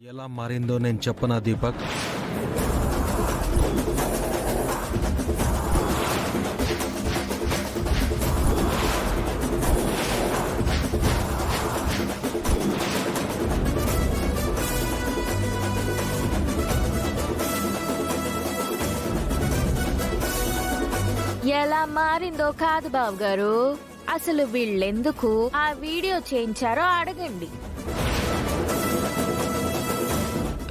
ఎలా మారిందో నేను చెప్పనా దీపక్? ఎలా మారిందో కాదు బాబు గారు, అసలు వీళ్ళెందుకు ఆ వీడియో చేయించారో అడగండి.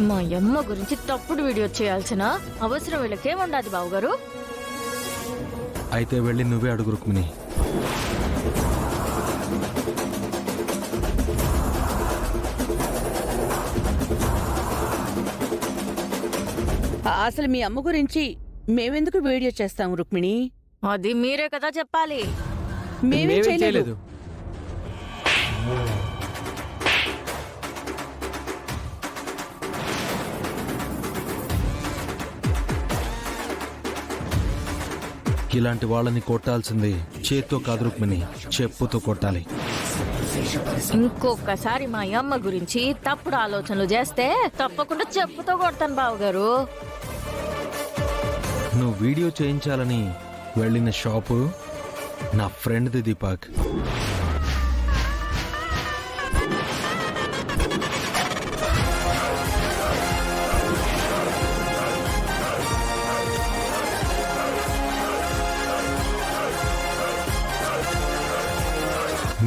మా అమ్మ గురించి తప్పుడు వీడియో చేయాల్సిన అవసరం వీళ్ళకేముండదు బాబు గారు. అయితే వెళ్ళి నువ్వే అడుగు రుక్మిణి. అసలు మీ అమ్మ గురించి మేమెందుకు వీడియో చేస్తాం రుక్మిణి? అది మీరే కదా చెప్పాలి. మేమేం చేయలేదు. ఇలాంటి వాళ్ళని కొట్టాల్సింది చేత్తో కాదు రుక్మిణి, చెప్పుతో కొట్టాలి. ఇంకొకసారి మా అమ్మ గురించి తప్పుడు ఆలోచనలు చేస్తే తప్పకుండా చెప్పుతో కొడతాను బాబు గారు. నువ్వు వీడియో చేయించాలని వెళ్ళిన షాపు నా ఫ్రెండ్ది దీపక్.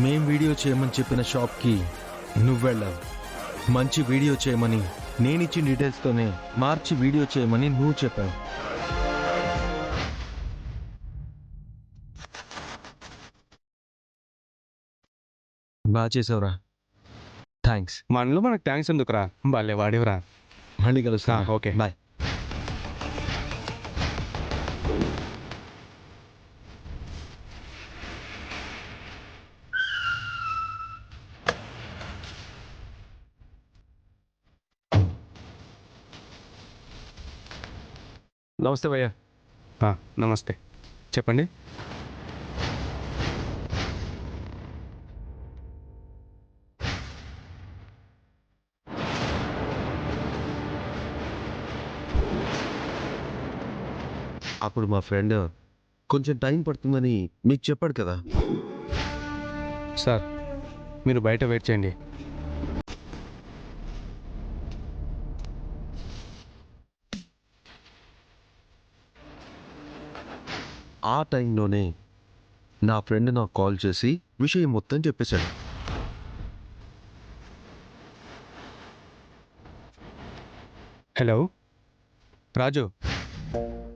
మేం వీడియో చేయమని చెప్పిన షాప్కి నువ్వు వెళ్ళావు. మంచి వీడియో చేయమని నేనిచ్చిన డీటెయిల్స్తోనే మార్చి వీడియో చేయమని నువ్వు చెప్పావు. బాగా చేసావురా, థ్యాంక్స్. మనలో మనకు థ్యాంక్స్ ఎందుకురా, భలే వాడేవరా. మళ్ళీ కలుస్తా. Okay bye. నమస్తే భయ్యా. నమస్తే, చెప్పండి. అప్పుడు మా ఫ్రెండ్ కొంచెం టైం పడుతుందని మీకు చెప్పాడు కదా. సార్, మీరు బయట వెయిట్ చేయండి. ఆ టైంలోనే నా ఫ్రెండ్ నాకు కాల్ చేసి విషయం మొత్తం చెప్పేశాడు. హలో రాజు,